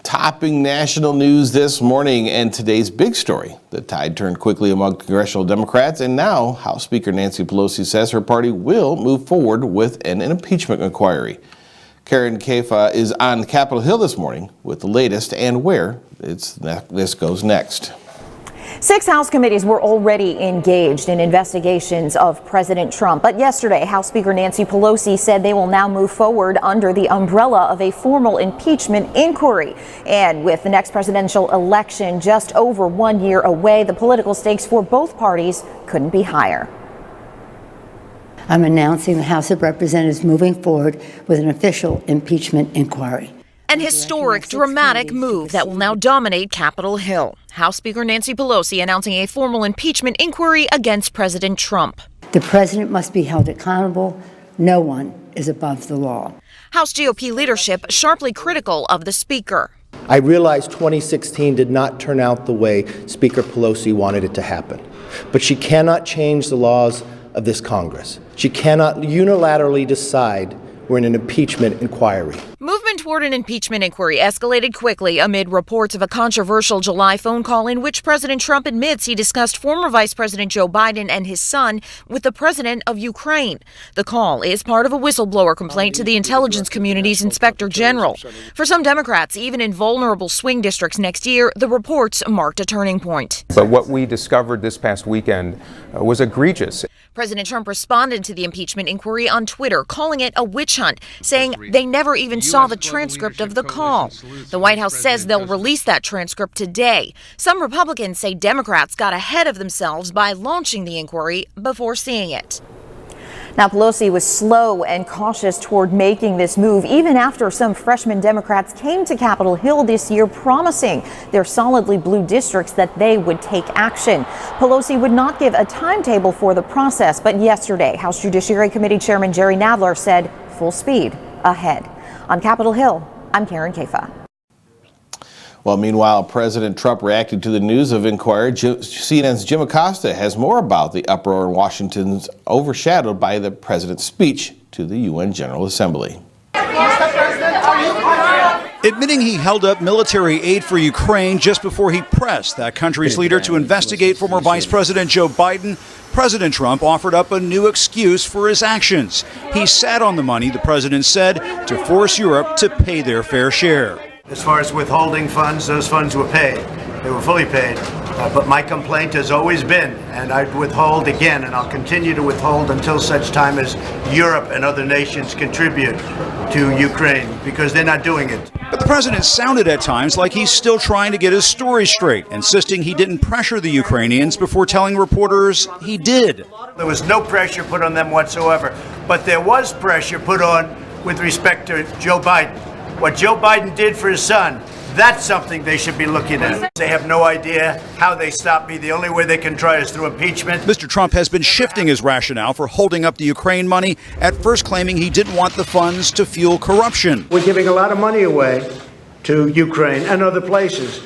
Topping national news this morning, and today's big story. The tide turned quickly among congressional Democrats, and now House Speaker Nancy Pelosi says her party will move forward with an impeachment inquiry. Karen Kefa is on Capitol Hill this morning with the latest and where this goes next. 6 House committees were already engaged in investigations of President Trump. But yesterday, House Speaker Nancy Pelosi said they will now move forward under the umbrella of a formal impeachment inquiry. And with the next presidential election just over 1 year away, the political stakes for both parties couldn't be higher. I'm announcing the House of Representatives moving forward with an official impeachment inquiry. An historic, dramatic move that will now dominate Capitol Hill. House Speaker Nancy Pelosi announcing a formal impeachment inquiry against President Trump. The president must be held accountable. No one is above the law. House GOP leadership sharply critical of the speaker. I realize 2016 did not turn out the way Speaker Pelosi wanted it to happen. But she cannot change the laws of this Congress. She cannot unilaterally decide we're in an impeachment inquiry. Movement toward an impeachment inquiry escalated quickly amid reports of a controversial July phone call in which President Trump admits he discussed former Vice President Joe Biden and his son with the president of Ukraine. The call is part of a whistleblower complaint to the intelligence community's inspector general. For some Democrats, even in vulnerable swing districts next year, the reports marked a turning point. But what we discovered this past weekend was egregious. President Trump responded to the impeachment inquiry on Twitter, calling it a witch hunt, saying they never even saw the transcript of the call. The White House says they'll release that transcript today. Some Republicans say Democrats got ahead of themselves by launching the inquiry before seeing it. Now, Pelosi was slow and cautious toward making this move, even after some freshman Democrats came to Capitol Hill this year promising their solidly blue districts that they would take action. Pelosi would not give a timetable for the process, but yesterday, House Judiciary Committee Chairman Jerry Nadler said full speed ahead. On Capitol Hill, I'm Karen Kefa. Well, meanwhile, President Trump reacted to the news of inquiry. CNN's Jim Acosta has more about the uproar in Washington, overshadowed by the president's speech to the UN General Assembly. Admitting he held up military aid for Ukraine just before he pressed that country's leader to investigate former Vice President Joe Biden, President Trump offered up a new excuse for his actions. He sat on the money, the president said, to force Europe to pay their fair share. As far as withholding funds, those funds were paid. They were fully paid. But my complaint has always been, and I'd withhold again, and I'll continue to withhold until such time as Europe and other nations contribute to Ukraine, because they're not doing it. But the president sounded at times like he's still trying to get his story straight, insisting he didn't pressure the Ukrainians before telling reporters he did. There was no pressure put on them whatsoever, but there was pressure put on with respect to Joe Biden. What Joe Biden did for his son, that's something they should be looking at. They have no idea how they stop me. The only way they can try is through impeachment. Mr. Trump has been shifting his rationale for holding up the Ukraine money, at first claiming he didn't want the funds to fuel corruption. We're giving a lot of money away to Ukraine and other places.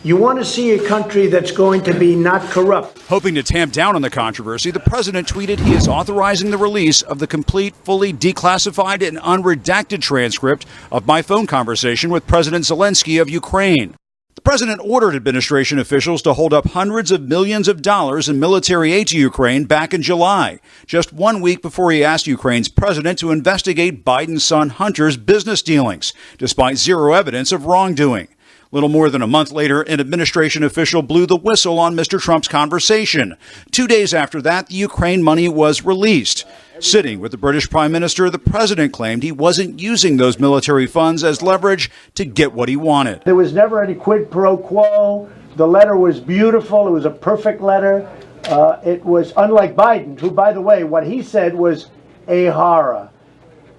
You want to see a country that's going to be not corrupt. Hoping to tamp down on the controversy, the president tweeted he is authorizing the release of the complete, fully declassified and unredacted transcript of my phone conversation with President Zelensky of Ukraine. The president ordered administration officials to hold up hundreds of millions of dollars in military aid to Ukraine back in July, just 1 week before he asked Ukraine's president to investigate Biden's son Hunter's business dealings, despite zero evidence of wrongdoing. Little more than a month later, an administration official blew the whistle on Mr. Trump's conversation. 2 days after that, the Ukraine money was released. Sitting with the British Prime Minister, the president claimed he wasn't using those military funds as leverage to get what he wanted. There was never any quid pro quo. The letter was beautiful. It was a perfect letter. It was unlike Biden, who, by the way, what he said was a horror.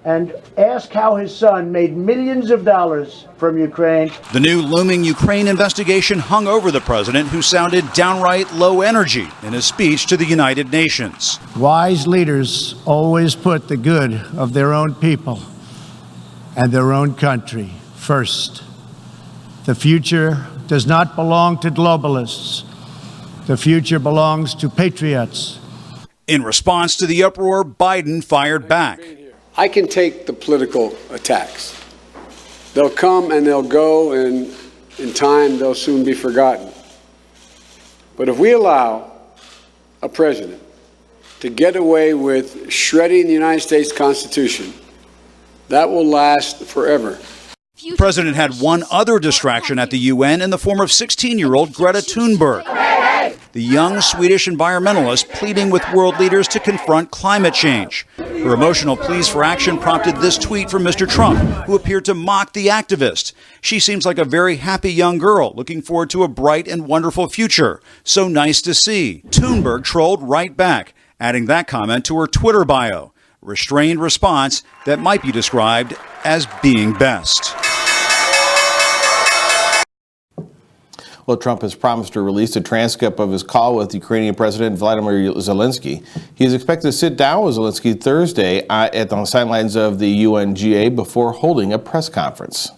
And ask how his son made millions of dollars from Ukraine. The new looming Ukraine investigation hung over the president, who sounded downright low energy in his speech to the United Nations. Wise leaders always put the good of their own people and their own country first. The future does not belong to globalists. The future belongs to patriots. In response to the uproar, Biden fired back. I can take the political attacks. They'll come and they'll go, and in time they'll soon be forgotten. But if we allow a president to get away with shredding the United States Constitution, that will last forever. The president had one other distraction at the UN in the form of 16-year-old Greta Thunberg, the young Swedish environmentalist pleading with world leaders to confront climate change. Her emotional pleas for action prompted this tweet from Mr. Trump, who appeared to mock the activist. She seems like a very happy young girl, looking forward to a bright and wonderful future. So nice to see. Thunberg trolled right back, adding that comment to her Twitter bio. A restrained response that might be described as being best. Well, Trump has promised to release a transcript of his call with Ukrainian President Vladimir Zelensky. He is expected to sit down with Zelensky Thursday at the sidelines of the UNGA before holding a press conference.